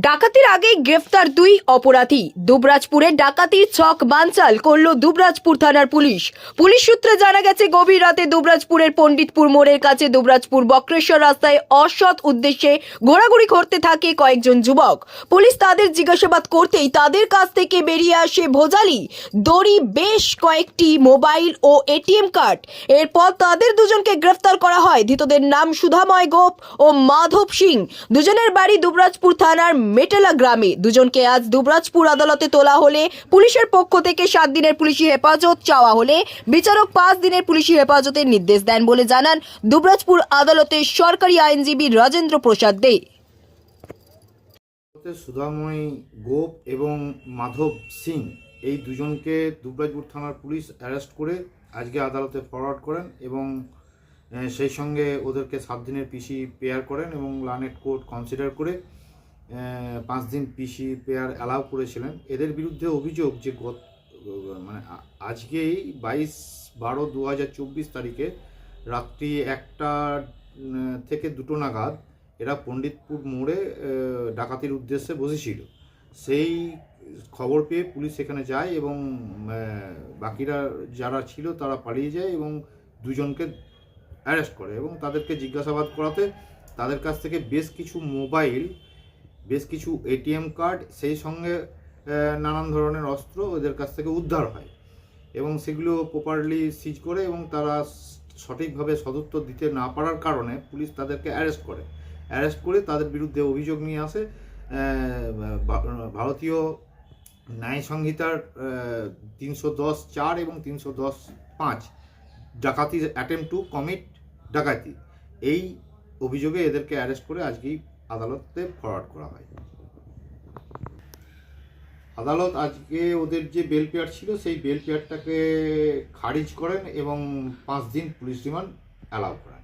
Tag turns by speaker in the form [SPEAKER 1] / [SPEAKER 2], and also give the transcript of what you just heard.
[SPEAKER 1] ডাকাতির আগেই গ্রেফতার দুই অপরাধী। দুবরাজপুরে ডাকাতির ছক বানচাল করল দুবরাজপুর থানার পুলিশ। পুলিশ সূত্রে জানা গেছে, গভীর রাতে দুবরাজপুরের পণ্ডিতপুর মোড়ের কাছে দুবরাজপুর বক্রেশ্বর রাস্তায় অসৎ উদ্দেশ্যে ঘোরাঘুরি করতে থাকে কয়েকজন যুবক। পুলিশ তাদের জিজ্ঞাসাবাদ করতেই তাদের কাছ থেকে বেরিয়ে আসে ভোজালি, দড়ি, বেশ কয়েকটি মোবাইল ও এটিএম কার্ড। এরপর তাদের দুজনকে গ্রেফতার করা হয়। ধৃতদের নাম সুধাময় গোপ ও মাধব সিং। দুজনের বাড়ি দুবরাজপুর থানার মেটেলা গ্রামে। দুজনকে আজ দুবরাজপুর আদালতে তোলা হলে পুলিশের পক্ষ থেকে 7 দিনের পুলিশি হেফাজত চাওয়া হলে বিচারক 5 দিনের পুলিশি হেফাজতের নির্দেশ দেন বলে জানান দুবরাজপুর আদালতের সরকারি আইনজীবী রাজেন্দ্র প্রসাদ দে।
[SPEAKER 2] সুধাময় গোপ এবং মাধব সিং এই দুজনকে দুবরাজপুর থানার পুলিশ অ্যারেস্ট করে আজকে আদালতে ফরওয়ার্ড করেন এবং সেই সঙ্গে ওদেরকে 7 দিনের পিসি পেয়ার করেন এবং লানেট কোর্ট কনসিডার করে 5 দিন পিসি পেয়ার অ্যালাউ করেছিলেন। এদের বিরুদ্ধে অভিযোগ যে আজকেই 22/12/2024 তারিখে রাত্রি 1টা থেকে 2টো নাগাদ এরা পণ্ডিতপুর মোড়ে ডাকাতির উদ্দেশ্যে বসেছিল। সেই খবর পেয়ে পুলিশ সেখানে যায় এবং বাকিরা যারা ছিল তারা পালিয়ে যায় এবং দুজনকে অ্যারেস্ট করে এবং তাদেরকে জিজ্ঞাসাবাদ করাতে তাদের কাছ থেকে বেশ কিছু মোবাইল, বেশ কিছু এটিএম কার্ড, সেই সঙ্গে নানান ধরনের অস্ত্র ওদের কাছ থেকে উদ্ধার হয় এবং সেগুলো প্রপারলি সিজ করে এবং তারা সঠিকভাবে সদুত্তর দিতে না পারার কারণে পুলিশ তাদেরকে অ্যারেস্ট করে তাদের বিরুদ্ধে অভিযোগ নিয়ে আসে ভারতীয় ন্যায় সংহিতার 310(4) এবং 310(5) ডাকাতি, অ্যাটেম্প টু কমিট ডাকাতি। এই অভিযোগে এদেরকে অ্যারেস্ট করে আজকেই আদালতে ফরওয়ার্ড করা হয়। আদালত আজকে ওদের যে বেল পেয়ার ছিল সেই বেল পেয়ারটাকে খারিজ করেন এবং 5 দিন পুলিশ রিমান্ড অ্যালাউ করেন।